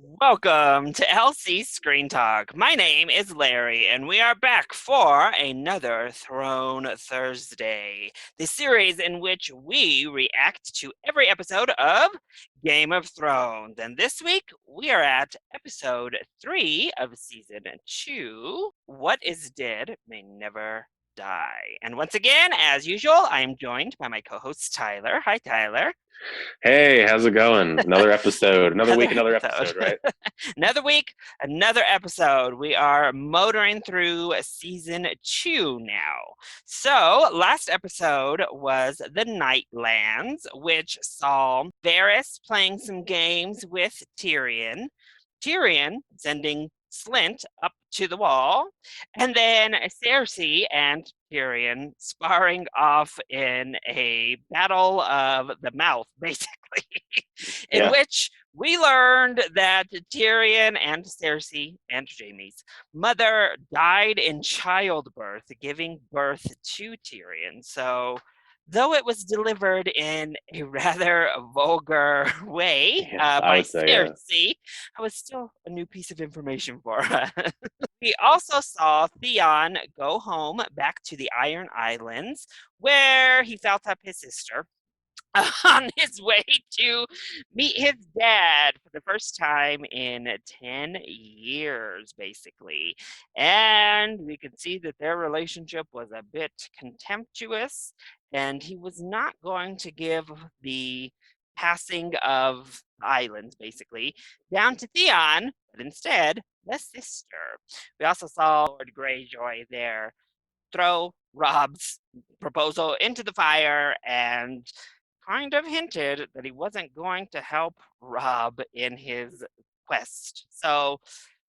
Welcome to LC Screen Talk. My name is Larry, and we are back for another Throne Thursday, the series in which we react to every episode of Game of Thrones. And this week, we are at episode 3 of season 2, What is Dead May Never Die. And once again, as usual, I am joined by my co-host Tyler. Hi, Tyler. Hey, how's it going? Another episode. Another week, another episode, right? Another week, another episode. We are motoring through season 2 now. So, last episode was The Nightlands, which saw Varys playing some games with Tyrion. Tyrion sending Slint up to the wall, and then Cersei and Tyrion sparring off in a battle of the mouth, basically, in which we learned that Tyrion and Cersei and Jaime's mother died in childbirth, giving birth to Tyrion. So, though it was delivered in a rather vulgar way by Cersei, it was still a new piece of information for us. We also saw Theon go home back to the Iron Islands, where he felt up his sister on his way to meet his dad for the first time in 10 years, basically. And we could see that their relationship was a bit contemptuous, and he was not going to give the passing of islands, basically, down to Theon, but instead, the sister. We also saw Lord Greyjoy there throw Rob's proposal into the fire and kind of hinted that he wasn't going to help Rob in his quest. So,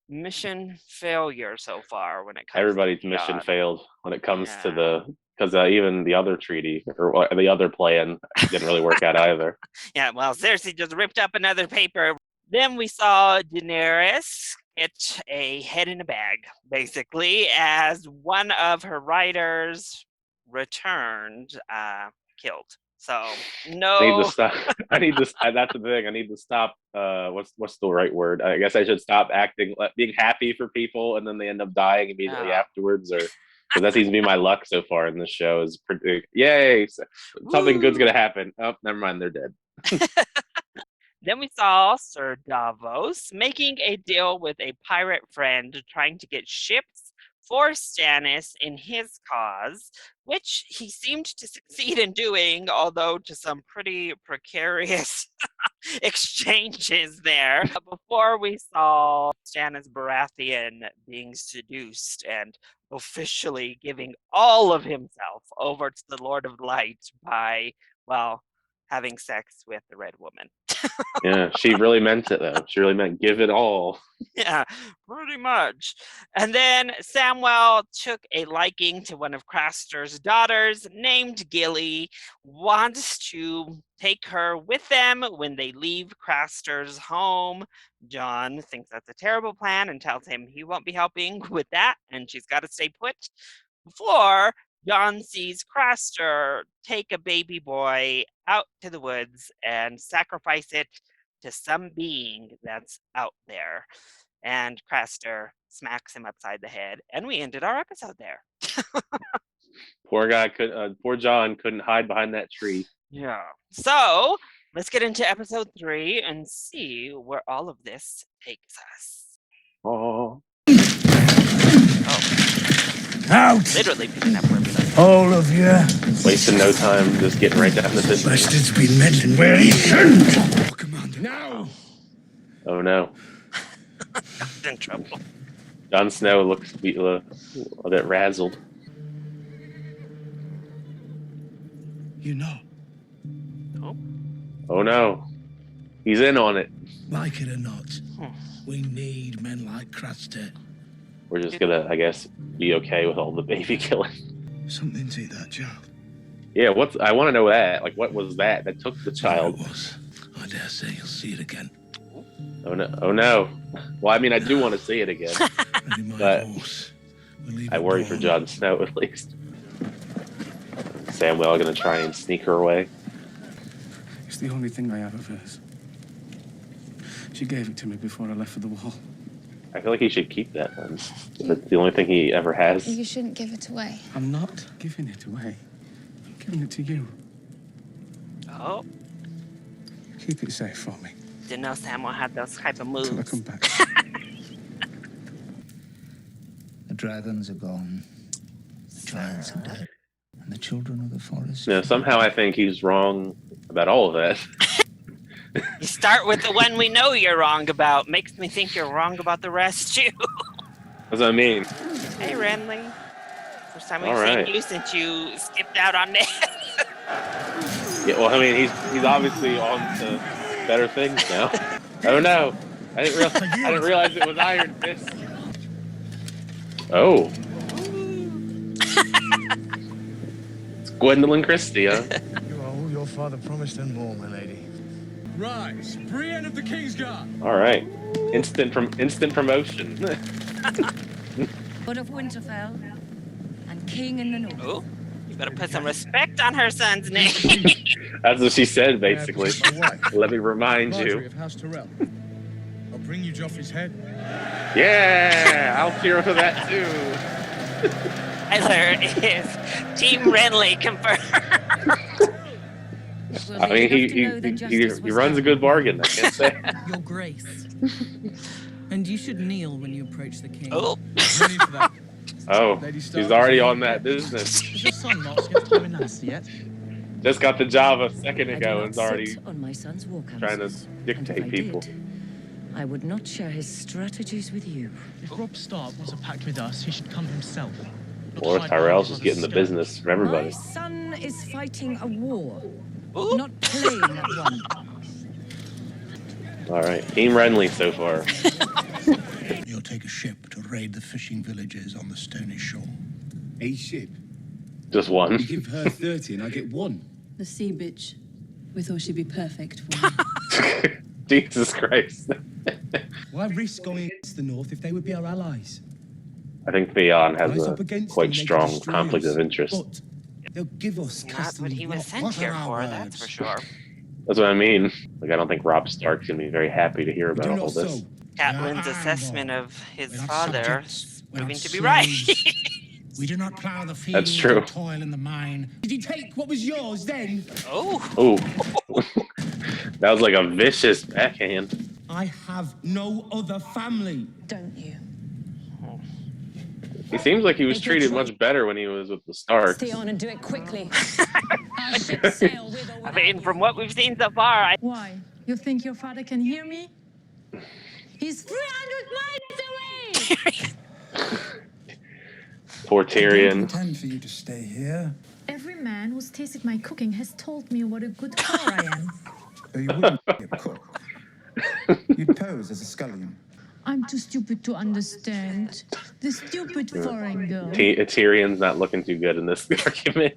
mission failure so far when it comes Everybody's to mission God. failed when it comes to because even the other treaty or the other plan didn't really work out either. Yeah, well, Cersei just ripped up another paper. Then we saw Daenerys get a head in a bag, basically, as one of her riders returned killed. So no. I need to stop. That's the thing. I need to stop. What's the right word? I guess I should stop being happy for people, and then they end up dying immediately afterwards, or because that seems to be my luck so far in this show. Is yay, something good's gonna happen. Oh, never mind, they're dead. Then we saw Sir Davos making a deal with a pirate friend trying to get ships for Stannis in his cause, which he seemed to succeed in doing, although to some pretty precarious exchanges there. Before we saw Stannis Baratheon being seduced and officially giving all of himself over to the Lord of Light by, well, having sex with the Red Woman. Yeah, she really meant it though. She really meant give it all. Yeah, pretty much. And then Samwell took a liking to one of Craster's daughters named Gilly, wants to take her with them when they leave Craster's home. Jon thinks that's a terrible plan and tells him he won't be helping with that, and she's got to stay put. Before Jon sees Craster take a baby boy out to the woods and sacrifice it to some being that's out there. And Craster smacks him upside the head, and we ended our episode there. Poor Jon couldn't hide behind that tree. Yeah. So let's get into episode 3 and see where all of this takes us. Oh. Out! Literally picking up where we left. All of you. Wasting no time, just getting right down to business. Bastard's been meddling where he shouldn't. Oh, Commander. Now! Oh no. In trouble. Jon Snow looks a bit razzled. You know. Oh. Oh no. He's in on it. Like it or not, we need men like Craster. We're just gonna, I guess, be okay with all the baby killing. Something to that child. Yeah, I want to know that. Like, what was that took the child? It was. I dare say you'll see it again. Oh no! Oh no! Well, I mean, I do want to see it again, but I worry for Jon Snow at least. Samwell gonna try and sneak her away. It's the only thing I have of hers. She gave it to me before I left for the wall. I feel like he should keep that then. That's the only thing he ever has. You shouldn't give it away. I'm not giving it away. I'm giving it to you. Oh, Keep it safe for me. didn't know Samuel had those type of Till I moves. come back. The dragons are gone. The giants are dead. And the children of the forest. No, somehow I think he's wrong about all of that. You start with the one we know you're wrong about. Makes me think you're wrong about the rest too. That's what I mean. Hey, Renly. First time we've All right. seen you since you skipped out on this. Yeah, well, I mean, he's obviously on to better things now. Oh no, I didn't realize it was Iron Fist. Oh, it's Gwendolyn Christie, huh? You are all your father promised and more, my lady. Rise, Brienne of the Kingsguard. All right, instant promotion. Lord of Winterfell and King in the North. Oh, you better put some respect on her son's name. That's what she said, basically. Let me remind you. Of House Tyrell. I'll bring you Joffrey's head. Yeah, I'll cheer for that too. Tyler is Team Renly confirmed. I mean, he runs a good bargain. I can't say. Your Grace. And you should kneel when you approach the king. Oh, Ready for that. Oh, he's already on that business. Is your son not skipped time in Nasty yet? Just got the job a second I do ago not and's already sit on my son's war trying to councils. dictate And if I people. did, I would not share his strategies with you. If Robb Stark wants a pact with us, he should come himself. Not Or hide Tyrell's behind just getting the another business from My everybody. son is fighting a war, ooh. not playing at one. All right, Team Renly so far. You'll take a ship to raid the fishing villages on the stony shore. A ship? Just one. You give her 30 and I get 1. The sea bitch. We thought she'd be perfect for me. Jesus Christ. Why risk going against the North if they would be our allies? I think Theon has Rise a up against quite them, they strong can destroy conflict us. of interest. But they'll give us Not Castle what he was Rock. sent What here are for, our that's for words? sure. That's what I mean. Like, I don't think Robb Stark's gonna be very happy to hear We do about not all this. so. Catelyn's We are assessment armed. of his We're not father subjects. We're proving not to be right. slaves. We do not plough the field That's true. or toil in the mine. Did you take what was yours then? Oh, Oh, that was like a vicious backhand. I have no other family. Don't you? He seems like he was Make your treated choice. much better when he was with the Starks. Stay on and do it quickly. Our ship sail with or I without mean, you. from what we've seen so far, Why? You think your father can hear me? He's 300 miles away! Poor I don't Tyrion. intend for you to stay here. Every man who's tasted my cooking has told me what a good cook I am. Though you wouldn't be a cook. You'd pose as a scullion. I'm too stupid to understand. The stupid foreign girl. Tyrion's not looking too good in this argument.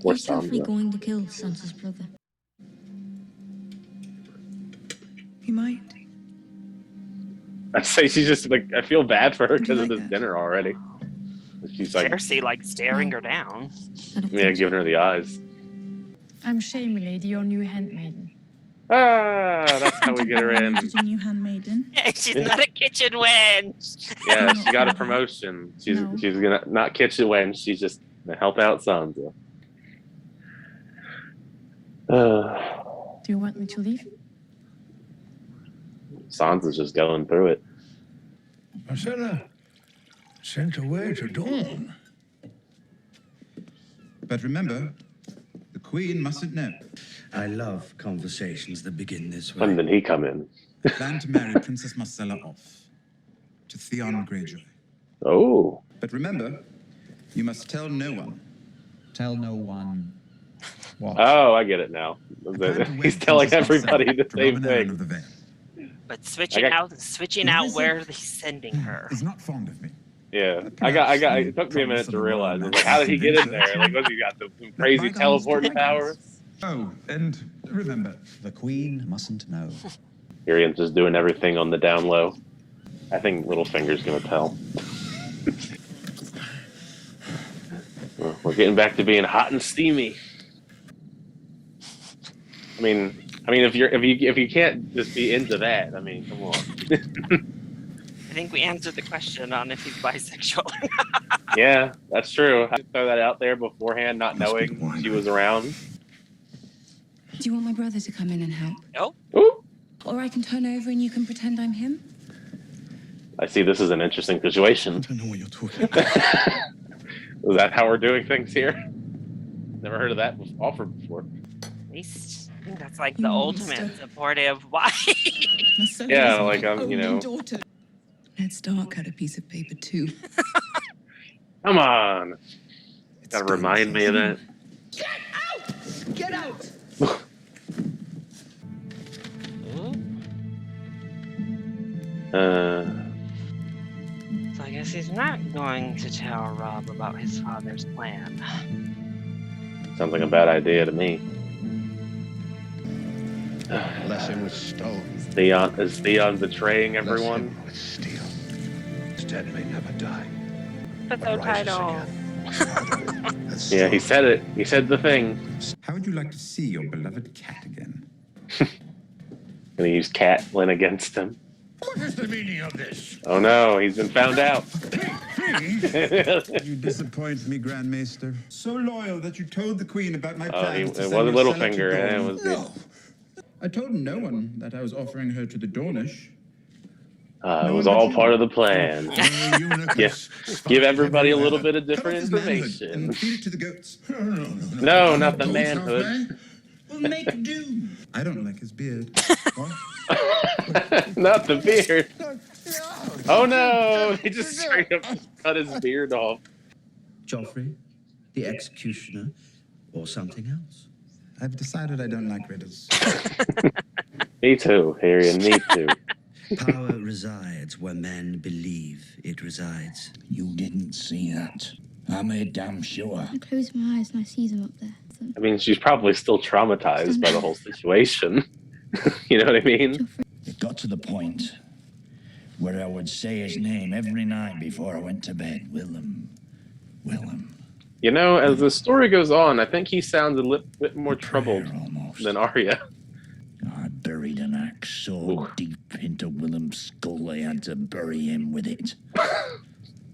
Poor Is Joffrey Sansa. going to kill Sansa's brother? He might. I'd say she's just like, I feel bad for her Do you because of like this that? dinner already. She's like, Cersei like staring her down. I don't yeah, think so. giving her the eyes. I'm Shamey, lady, your new handmaiden. Ah, that's how we get her in. Did a new handmaiden? She's not a kitchen wench. Yeah, she got a promotion. She's No. she's gonna not kitchen wench. She's just gonna help out Sansa. Do you want me to leave? Sansa's just going through it. Marcella, sent away to Dawn. But remember, the Queen mustn't know. I love conversations that begin this When did he come in? I plan to marry Princess Marcella off to Theon Greyjoy. Oh, But remember, you must tell no one. Tell no one what. oh, I get it now. I plan to wed He's telling Princess everybody Marcella the to same Robin Arryn thing. of the Vale. But switching out where he's sending her. He's not fond of me. Yeah, I got. It took me a minute to realize. I was like, how did he get in there? Like, what's he got? The crazy teleporting powers? Oh, and remember, The Queen mustn't know. Tyrion's just doing everything on the down low. I think Littlefinger's gonna tell. Well, we're getting back to being hot and steamy. I mean, if you can't just be into that, I mean, come on. I think we answered the question on if he's bisexual. Yeah, that's true. I should throw that out there beforehand, not knowing she was around. Do you want my brother to come in and help? No. Ooh. Or I can turn over and you can pretend I'm him? I see this is an interesting situation. I don't know what you're talking about. Is that how we're doing things here? Never heard of that offer before. At least I think that's like the ultimate supportive wife. Yeah, like you know. Daughter. Ned Stark had a piece of paper too. Come on. Gotta remind me of that. Get out! Get out! So I guess he's not going to tell Rob about his father's plan. Sounds like a bad idea to me. Blessing with stone. Is Theon betraying everyone? Bless him with steel. His dead may never die. Episode Rises title. again. Yeah, he said it. He said the thing. How would you like to see your beloved cat again? Gonna use Catelyn against him. What is the meaning of this? Oh no, he's been found out. You disappoint me, Grand Maester. So loyal that you told the Queen about my It plans to was send a your Littlefinger, cellar to and it Dorne. was No. I told no one that I was offering her to the Dornish. it was all part of the plan. Yes. Give everybody a little bit of Cut off different his manhood information. and feed it to the goats. No, not the manhood. We'll make do. I don't like his beard. What? Not the beard. Oh no! They just straight up cut his beard off. Joffrey, the executioner, or something else? I've decided I don't like riddles. Me too, Harry, me too. Power resides where men believe it resides. You didn't see that. I made damn sure. I close my eyes and I see them up there. So, I mean, she's probably still traumatized by the whole situation. You know what I mean? It got to the point where I would say his name every night before I went to bed. Willem. Willem. You know, as the story goes on, I think he sounds a little bit more troubled Almost. than Arya. I buried an axe so Ooh. deep into Willem's skull I had to bury him with it.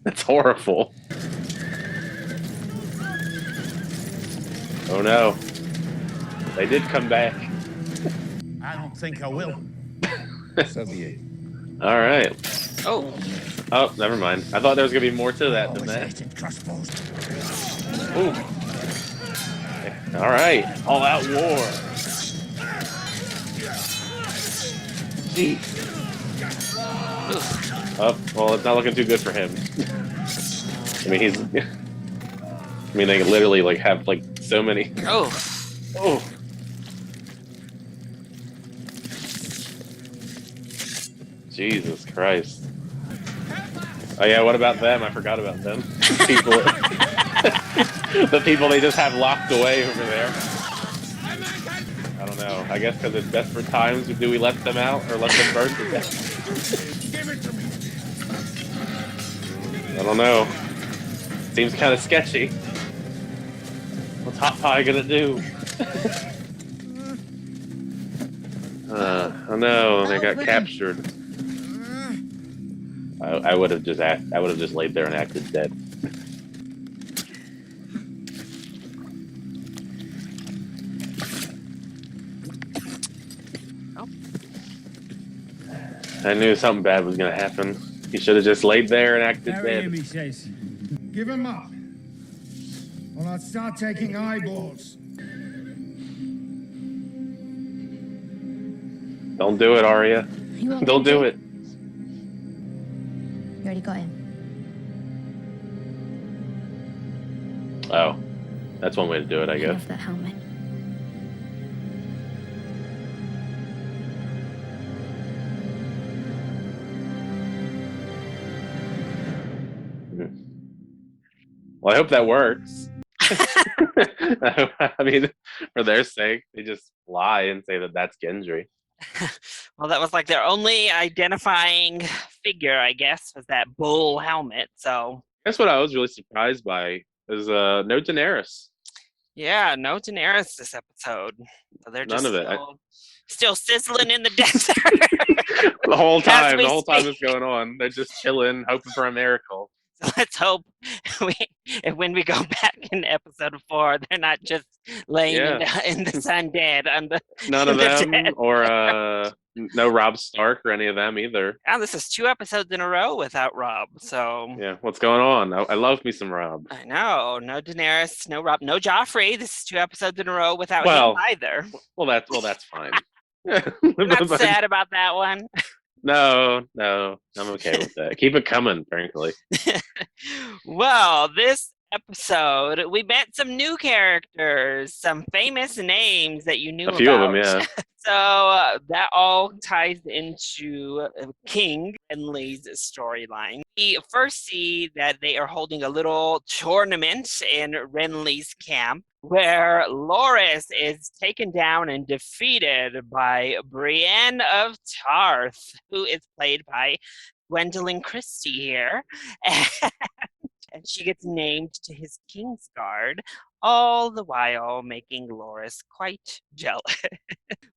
That's horrible. Oh no. They did come back. I don't think I will. So be it. All right. Oh, Oh, never mind. I thought there was going to be more to that than Always that. hated crossbows. Ooh. All right. All out war. Jeez. Oh, well, it's not looking too good for him. I mean, I mean, they literally like have like so many. oh. Oh. Jesus Christ. Oh yeah, what about them? I forgot about them. People, the people they just have locked away over there. I don't know. I guess because it's desperate times, do we let them out or let them burn to death? Give it to me. I don't know. Seems kind of sketchy. What's Hot Pie gonna do? Oh no, they got captured. I would have just laid there and acted dead. Oh. I knew something bad was gonna happen. He should have just laid there and acted Bury him, dead. he says. Give him up. Or I'll start taking eyeballs. Don't do it, Arya. you want Don't do it. You already got him. Oh, that's one way to do it, I I guess. love that helmet. Well, I hope that works. I mean, for their sake, they just lie and say that that's Gendry. Well, that was like their only identifying figure, I guess, was that bull helmet. So That's what I was really surprised by is no Daenerys. Yeah, no Daenerys this episode. So they're None just of it. still sizzling in the desert. The whole As time, we the whole time speak. it's going on, they're just chilling, hoping for a miracle. So let's hope when we go back in episode 4, they're not just laying Yeah. in the sun dead on the None of the them, dead. or no Robb Stark or any of them either. Yeah, this is 2 episodes in a row without Robb. So Yeah, what's going on? I love me some Robb. I know, no Daenerys, no Robb, no Joffrey. This is 2 episodes in a row without him either. Well, that's fine. I'm not sad about that one. No, I'm okay with that. Keep it coming, frankly. Well, this episode, we met some new characters, some famous names that you knew A few about. of them, yeah. So that all ties into King Renly's storyline. We first see that they are holding a little tournament in Renly's camp where Loras is taken down and defeated by Brienne of Tarth, who is played by Gwendolyn Christie here. And she gets named to his Kingsguard, all the while making Loras quite jealous.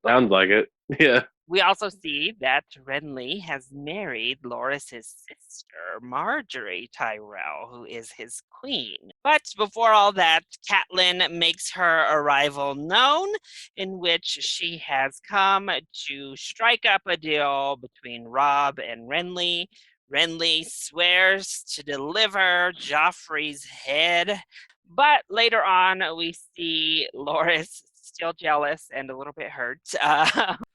Sounds like it. Yeah. We also see that Renly has married Loras' sister, Marjorie Tyrell, who is his queen. But before all that, Catelyn makes her arrival known, in which she has come to strike up a deal between Robb and Renly. Renly swears to deliver Joffrey's head, but later on we see Loras still jealous and a little bit hurt.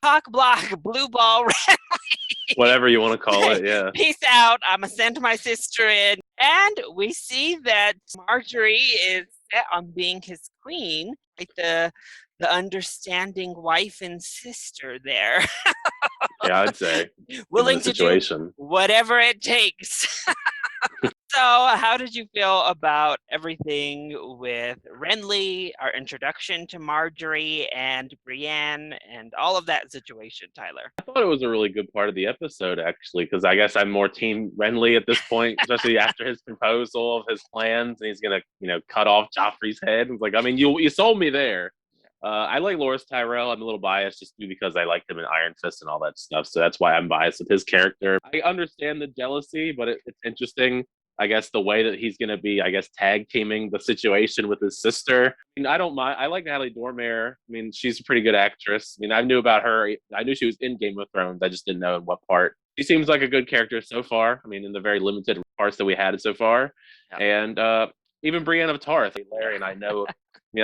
Cock block, blue ball, Renly. Whatever you want to call it, yeah. Peace out. I'm gonna send my sister in. And we see that Marjorie is set on being his queen, like the understanding wife and sister there. Yeah, I'd say. Willing to do whatever it takes. So, how did you feel about everything with Renly, our introduction to Marjorie and Brienne, and all of that situation, Tyler? I thought it was a really good part of the episode, actually, because I guess I'm more Team Renly at this point, especially after his proposal of his plans, and he's gonna, cut off Joffrey's head. It's like, I mean, you sold me there. I like Loras Tyrell. I'm a little biased just because I liked him in Iron Fist and all that stuff, so that's why I'm biased with his character. I understand the jealousy, but it's interesting. I guess the way that he's going to be, tag teaming the situation with his sister. I mean, I don't mind. I like Natalie Dormer. I mean, she's a pretty good actress. I mean, I knew about her. I knew she was in Game of Thrones. I just didn't know in what part. She seems like a good character so far. I mean, in the very limited parts that we had so far. Yep. And even Brienne of Tarth, Larry and I know.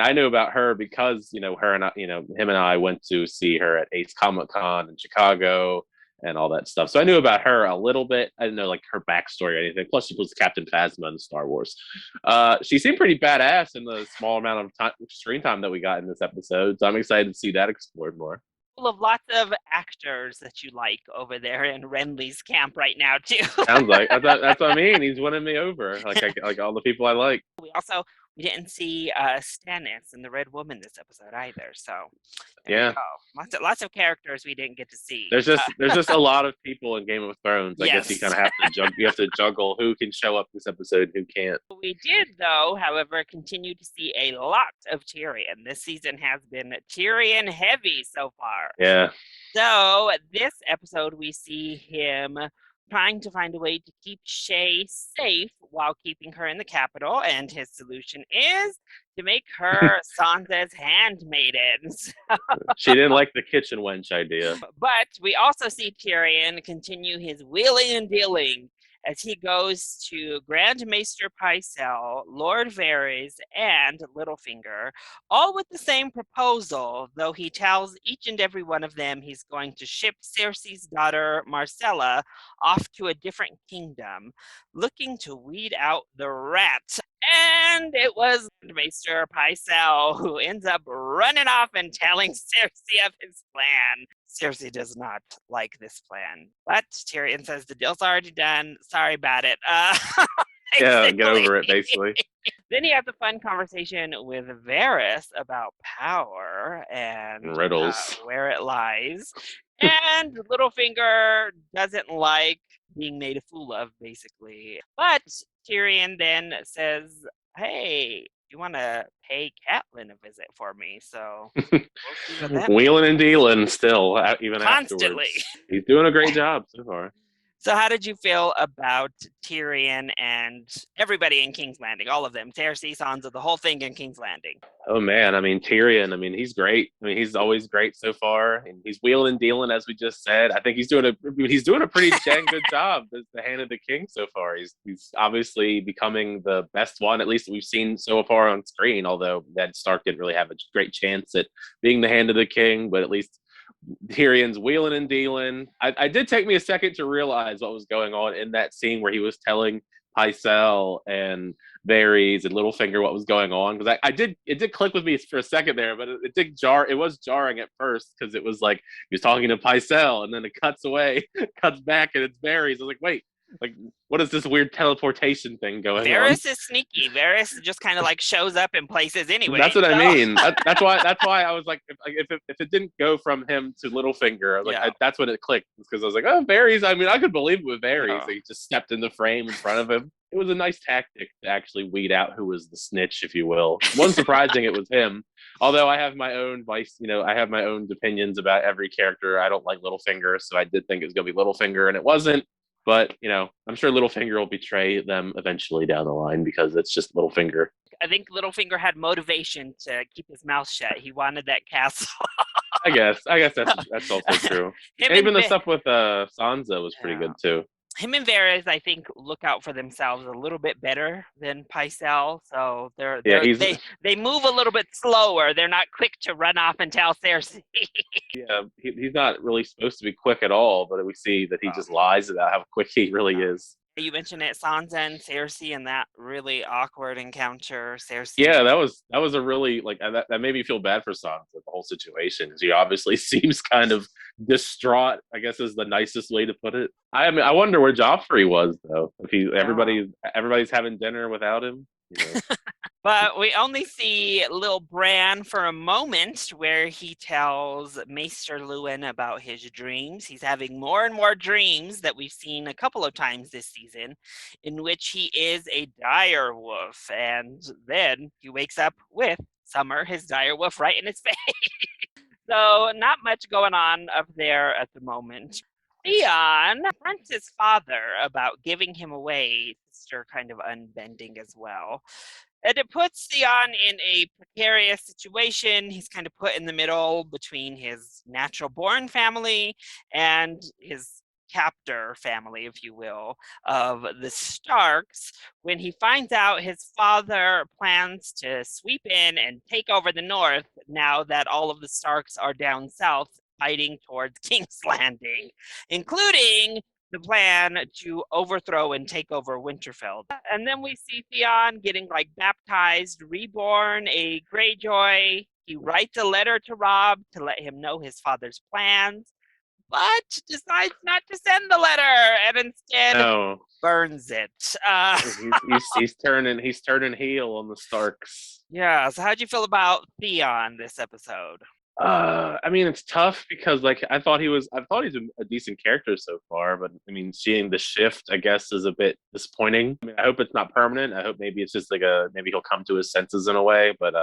I knew about her because, her and I, him and I went to see her at Ace Comic-Con in Chicago and all that stuff. So I knew about her a little bit. I didn't know like her backstory or anything. Plus, she was Captain Phasma in Star Wars. She seemed pretty badass in the small amount of screen time that we got in this episode. So I'm excited to see that explored more. Full of lots of actors that you like over there in Renly's camp right now too. Sounds like that's what I mean. He's winning me over, like all the people I like. We didn't see Stannis and the Red Woman this episode either. So yeah, lots of characters we didn't get to see. There's just a lot of people in Game of Thrones. I guess you kind of have to juggle. You have to juggle who can show up this episode, who can't. We did, though, however, continue to see a lot of Tyrion. This season has been Tyrion heavy so far. Yeah. So this episode, we see him trying to find a way to keep Shay safe while keeping her in the capital, and his solution is to make her Sansa's handmaiden. She didn't like the kitchen wench idea. But we also see Tyrion continue his wheeling and dealing as he goes to Grand Maester Pycelle, Lord Varys, and Littlefinger, all with the same proposal, though he tells each and every one of them he's going to ship Cersei's daughter, Marcella, off to a different kingdom, looking to weed out the rat. And it was Maester Pycelle who ends up running off and telling Cersei of his plan. Cersei does not like this plan, but Tyrion says the deal's already done. Sorry about it. Yeah, get over it, basically. Then he has a fun conversation with Varys about power and riddles, where it lies. And Littlefinger doesn't like being made a fool of, basically. But Tyrion then says, hey, you want to pay Catelyn a visit for me. So we'll see what that Wheeling and dealing still, even constantly. afterwards. He's doing a great job so far. So how did you feel about Tyrion and everybody in King's Landing? All of them, Cersei, Sansa, the whole thing in King's Landing. Oh man, I mean Tyrion, he's great. He's always great so far, and he's wheeling and dealing as we just said. I think he's doing a pretty dang good job as the Hand of the King so far. He's obviously becoming the best one, at least we've seen so far on screen. Although Ned Stark didn't really have a great chance at being the Hand of the King, but at least Tyrion's wheeling and dealing. I did take me a second to realize what was going on in that scene where he was telling Pycelle and Varys and Littlefinger what was going on, because it did click with me for a second there, but it did jar. It was jarring at first because it was like he was talking to Pycelle and then it cuts away, cuts back, and it's Varys. I was like, wait, like what is this weird teleportation thing going on? Varys is sneaky. Varys just kind of like shows up in places anyway. That's what I mean. That's why I was like, if it didn't go from him to Littlefinger, I was like, that's when it clicked, because I was like, oh, Varys. I mean, I could believe it with Varys. He just stepped in the frame in front of him. It was a nice tactic to actually weed out who was the snitch, if you will. It wasn't surprising it was him. Although I have my own I have my own opinions about every character. I don't like Littlefinger, so I did think it was going to be Littlefinger, and it wasn't. But, I'm sure Littlefinger will betray them eventually down the line, because it's just Littlefinger. I think Littlefinger had motivation to keep his mouth shut. He wanted that castle. I guess that's also true. And even the stuff with Sansa was pretty good too. Him and Varys, I think, look out for themselves a little bit better than Pycelle. So they move a little bit slower. They're not quick to run off and tell Cersei. Yeah, he's not really supposed to be quick at all, but we see that he just lies about how quick he really is. You mentioned it, Sansa and Cersei, and that really awkward encounter. Cersei. Yeah, that was a really that made me feel bad for Sansa, the whole situation. She obviously seems kind of distraught, I guess is the nicest way to put it. I wonder where Joffrey was though. If everybody's having dinner without him. But we only see Lil Bran for a moment, where he tells Maester Luwin about his dreams. He's having more and more dreams that we've seen a couple of times this season, in which he is a dire wolf. And then he wakes up with Summer, his dire wolf, right in his face. So not much going on up there at the moment. Theon confronts his father about giving him away, sister kind of unbending as well. And it puts Theon in a precarious situation. He's kind of put in the middle between his natural-born family and his captor family, if you will, of the Starks, when he finds out his father plans to sweep in and take over the north now that all of the Starks are down south fighting towards King's Landing, including the plan to overthrow and take over Winterfell. And then we see Theon getting baptized, reborn, a Greyjoy. He writes a letter to Robb to let him know his father's plans, but decides not to send the letter and instead burns it. He's turning heel on the Starks. Yeah. So how'd you feel about Theon this episode? It's tough because I thought he's a decent character so far, but seeing the shift, I guess, is a bit disappointing. I hope it's not permanent. I hope maybe it's just maybe he'll come to his senses in a way, but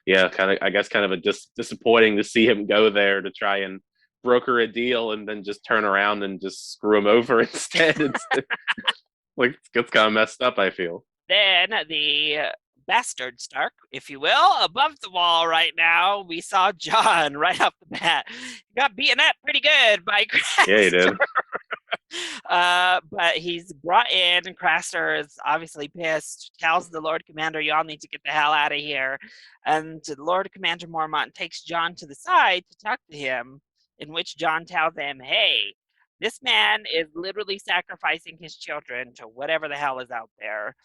kind of a disappointing to see him go there to try and broker a deal and then just turn around and just screw him over instead. It's kind of messed up, I feel. Then the bastard Stark, if you will, above the wall right now, we saw Jon right off the bat. He got beaten up pretty good by Craster. Yeah, he did. But he's brought in, and Craster is obviously pissed, tells the Lord Commander, y'all need to get the hell out of here. And Lord Commander Mormont takes Jon to the side to talk to him, in which Jon tells him, hey, this man is literally sacrificing his children to whatever the hell is out there.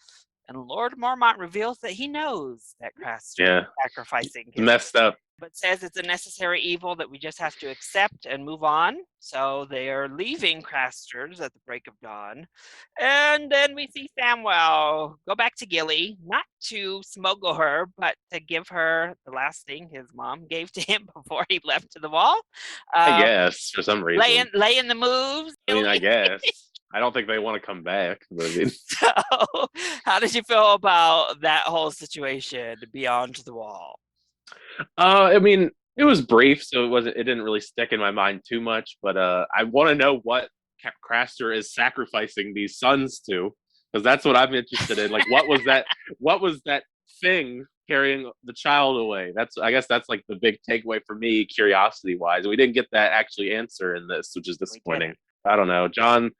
And Lord Mormont reveals that he knows that Craster is sacrificing his messed up, but says it's a necessary evil that we just have to accept and move on. So they are leaving Craster's at the break of dawn. And then we see Samwell go back to Gilly, not to smuggle her, but to give her the last thing his mom gave to him before he left to the wall. I guess, for some reason. Laying the moves. I guess. I don't think they want to come back. But I mean, So, how did you feel about that whole situation beyond the wall? I mean, it was brief, so it didn't really stick in my mind too much. But I want to know what Craster is sacrificing these sons to, because that's what I'm interested in. Like, what was that? What was that thing carrying the child away? I guess that's like the big takeaway for me, curiosity wise. We didn't get that actually answer in this, which is disappointing. I don't know. John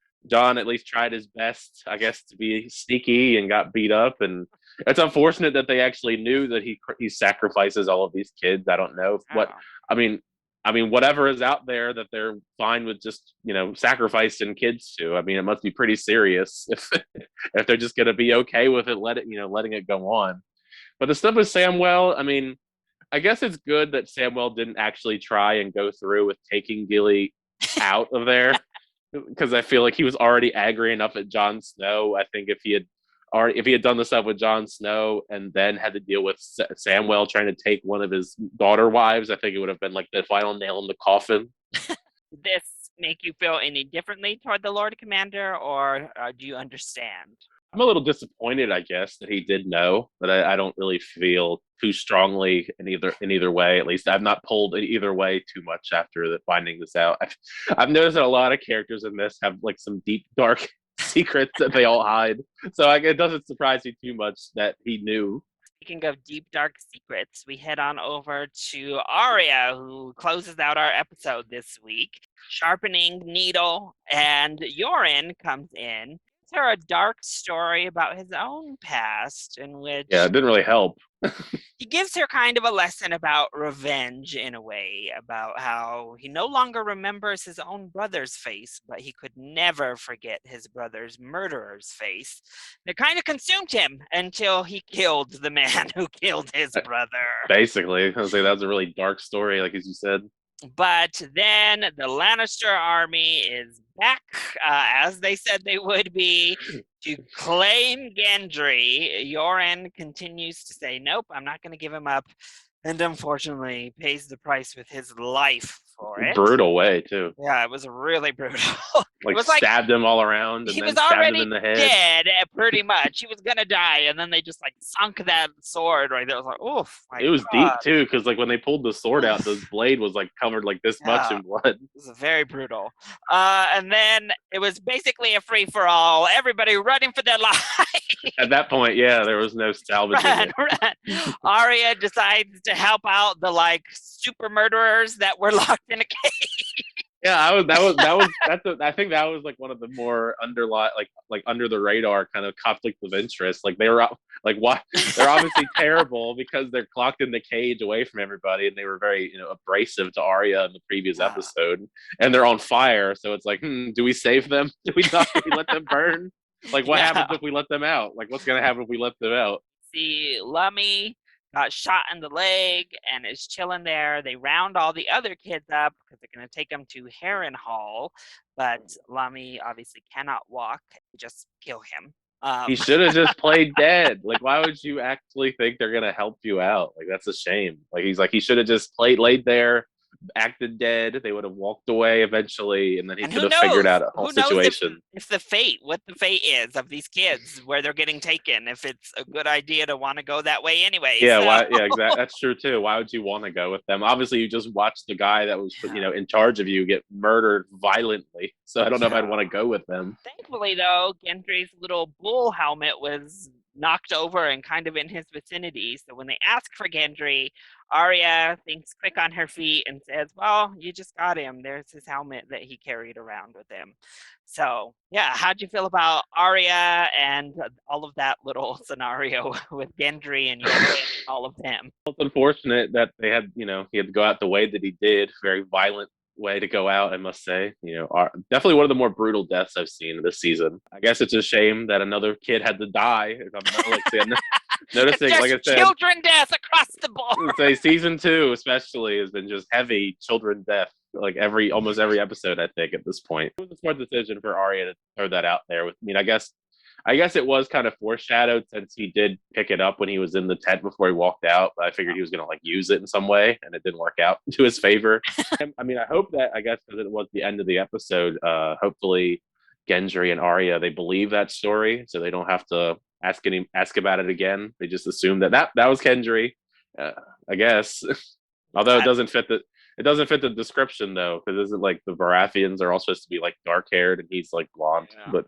at least tried his best, I guess, to be sneaky and got beat up. And it's unfortunate that they actually knew that he sacrifices all of these kids. I don't know what. I mean, whatever is out there that they're fine with just sacrificing kids to. I mean, it must be pretty serious if they're just gonna be okay with it, letting it go on. But the stuff with Samwell, I mean, I guess it's good that Samwell didn't actually try and go through with taking Gilly out of there, because I feel like he was already angry enough at Jon Snow. I think if he had done the stuff with Jon Snow and then had to deal with Samwell trying to take one of his daughter wives, I think it would have been like the final nail in the coffin. Did this make you feel any differently toward the Lord Commander, or do you understand? I'm a little disappointed, I guess, that he did know, but I don't really feel too strongly in either way. At least I've not pulled either way too much after finding this out. I've noticed that a lot of characters in this have like some deep, dark secrets that they all hide. So it doesn't surprise me too much that he knew. Speaking of deep, dark secrets, we head on over to Arya, who closes out our episode this week, sharpening needle, and Yoren comes in. Gives her a dark story about his own past, in which it didn't really help. He gives her kind of a lesson about revenge in a way, about how he no longer remembers his own brother's face, but he could never forget his brother's murderer's face. It kind of consumed him until he killed the man who killed his brother. Basically, I was like, that was a really dark story, like as you said. But then the Lannister army is back, as they said they would be, to claim Gendry. Yoren continues to say, nope, I'm not going to give him up. And unfortunately pays the price with his life for it. Brutal way, too. Yeah, it was really brutal. Like, stabbed him all around and then stabbed him in the head. He was already dead, pretty much. He was going to die, and then they just, like, sunk that sword right there. I was like, oof. It was deep, too, because, like, when they pulled the sword out, the blade was, like, covered, like, this much in blood. It was very brutal. And then it was basically a free-for-all. Everybody running for their life. At that point, yeah, there was no salvaging. Run. Arya decides to help out the, like, super murderers that were locked in a cage. Yeah, I think that was like one of the more under the radar kind of conflict of interest. Like they were like, why they're obviously terrible because they're clocked in the cage away from everybody, and they were very abrasive to Arya in the previous episode, and they're on fire. So it's like, do we save them? Do we let them burn? Like, what happens if we let them out? Like, what's gonna happen if we let them out? See, Lummy got shot in the leg and is chilling there. They round all the other kids up because they're going to take them to Harrenhal, but Lummy obviously cannot walk. Just kill him. He should have just played dead. Like, why would you actually think they're going to help you out? Like, that's a shame. Like, he should have just laid there, acted dead. They would have walked away eventually, and then he could have figured out a whole situation. If the fate is of these kids, where they're getting taken, if it's a good idea to want to go that way anyway. Yeah, exactly. That's true too. Why would you want to go with them? Obviously, you just watched the guy that was in charge of you get murdered violently. So I don't know if I'd want to go with them. Thankfully, though, Gendry's little bull helmet was knocked over and kind of in his vicinity. So when they ask for Gendry, Arya thinks quick on her feet and says, well, you just got him. There's his helmet that he carried around with him. So, yeah, how'd you feel about Arya and all of that little scenario with Gendry and Yoren and all of them? It's unfortunate that they had, he had to go out the way that he did. Very violent way to go out, I must say. Definitely one of the more brutal deaths I've seen this season. I guess it's a shame that another kid had to die. Noticing, like I said, children death across the board. Say season 2 especially has been just heavy children death, like almost every episode. I think at this point, it was a smart decision for Arya to throw that out there. I guess it was kind of foreshadowed since he did pick it up when he was in the tent before he walked out. But I figured he was going to use it in some way, and it didn't work out to his favor. I hope that, I guess, because it was the end of the episode, hopefully Gendry and Arya, they believe that story, so they don't have to ask about it again. They just assume that was Gendry, I guess. Although it doesn't fit the description though, because isn't like the Baratheons are all supposed to be like dark haired and he's like blonde, Yeah.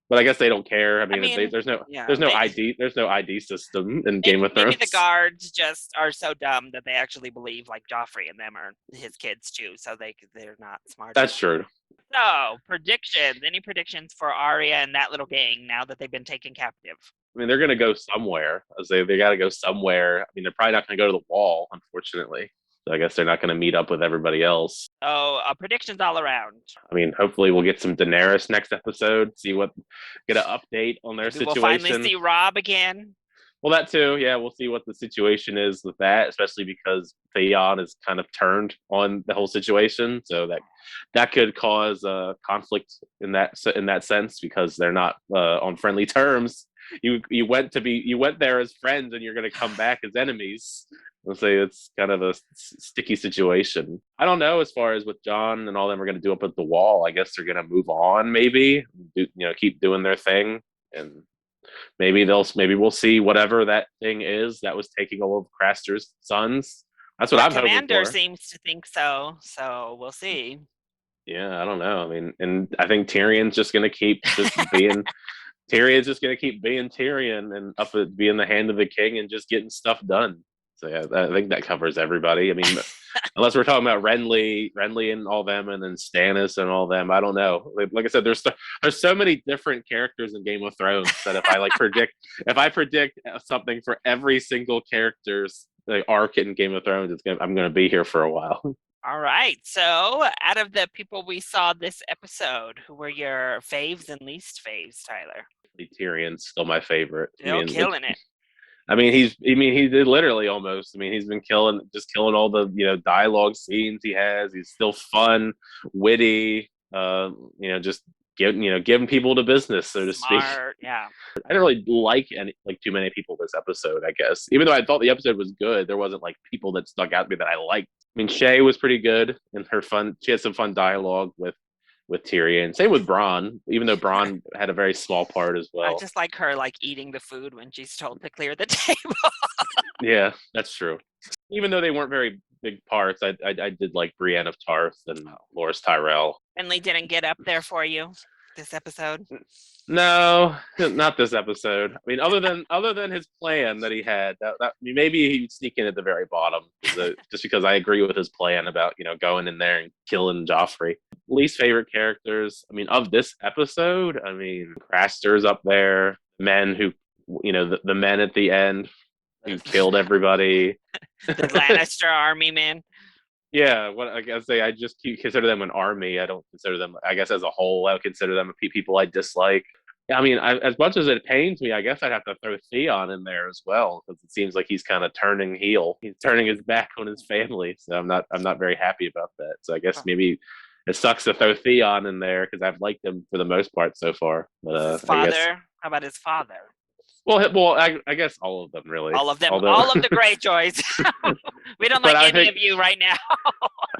but I guess they don't care. I mean, there's no ID system in Game of Thrones. Maybe the guards just are so dumb that they actually believe like Joffrey and them are his kids too, so they're not smart. That's true. So, predictions. Any predictions for Arya and that little gang now that they've been taken captive? I mean, they're going to go somewhere. They got to go somewhere. I mean, they're probably not going to go to the wall, unfortunately. So I guess they're not going to meet up with everybody else. So, predictions all around. I mean, hopefully we'll get some Daenerys next episode. Get an update on their situation. We'll finally see Rob again. Well, that too. Yeah, we'll see what the situation is with that, especially because Theon is kind of turned on the whole situation. So that could cause conflict in that sense because they're not on friendly terms. You went there as friends, and you're going to come back as enemies. Let's say it's kind of a sticky situation. I don't know as far as with Jon and all them are going to do up at the wall. I guess they're going to move on, maybe keep doing their thing, and maybe we'll see whatever that thing is that was taking all of Craster's sons. That's what I'm hoping for. Commander seems to think so we'll see. Yeah, I don't know. I mean, and I think Tyrion's just going to keep being. Tyrion's just going to keep being Tyrion and being the hand of the king and just getting stuff done. So yeah, I think that covers everybody. I mean, unless we're talking about Renly and all them, and then Stannis and all them. I don't know. Like I said, there's so many different characters in Game of Thrones that if I predict something for every single character's arc in Game of Thrones, I'm going to be here for a while. All right. So, out of the people we saw this episode, who were your faves and least faves, Tyler? Tyrion's still my favorite. Still killing it. I mean, he did literally almost. I mean, he's been killing all the dialogue scenes he has. He's still fun, witty. Just giving people the business, so to speak. Yeah. I didn't really like too many people this episode. I guess even though I thought the episode was good, there wasn't like people that stuck out to me that I liked. I mean, Shay was pretty good and she had some fun dialogue with Tyrion. Same with Bronn, even though Bronn had a very small part as well. I just like her eating the food when she's told to clear the table. Yeah, that's true. Even though they weren't very big parts, I did like Brienne of Tarth and Loras Tyrell. Renly didn't get up there for you this episode? No, not this episode. I mean, other than his plan that he had, maybe he'd sneak in at the very bottom, just because I agree with his plan about going in there and killing Joffrey. Least favorite characters. I mean, of this episode, I mean, Craster's up there. Men who, the men at the end who killed everybody. The Lannister army man. Yeah, what I guess I just consider them an army. I don't consider them. I guess as a whole, I would consider them people I dislike. I mean, as much as it pains me, I guess I'd have to throw Theon in there as well because it seems like he's kind of turning heel. He's turning his back on his family, so I'm not very happy about that. So I guess maybe it sucks to throw Theon in there because I've liked him for the most part so far. But his father. How about his father? Well, I guess all of them really. All of them, all of the Greyjoys. We don't like any of you right now.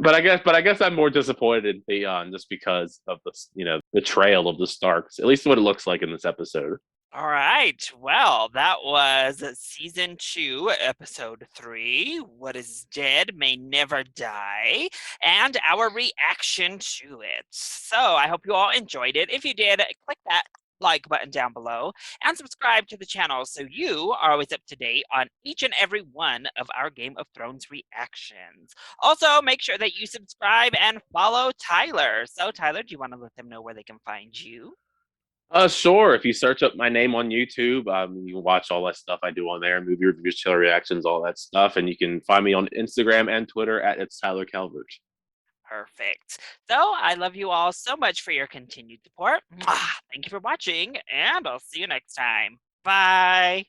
But I guess I'm more disappointed in Theon just because of the betrayal of the Starks. At least what it looks like in this episode. All right. Well, that was season 2, episode 3. What is dead may never die, and our reaction to it. So I hope you all enjoyed it. If you did, click that like button down below and subscribe to the channel so you are always up to date on each and every one of our Game of Thrones reactions. Also, make sure that you subscribe and follow Tyler. So, Tyler, do you want to let them know where they can find you? Sure. If you search up my name on YouTube, you can watch all that stuff I do on there, movie reviews, chill reactions, all that stuff. And you can find me on Instagram and Twitter at It's Tyler Calvert. Perfect. So I love you all so much for your continued support. Thank you for watching, and I'll see you next time. Bye.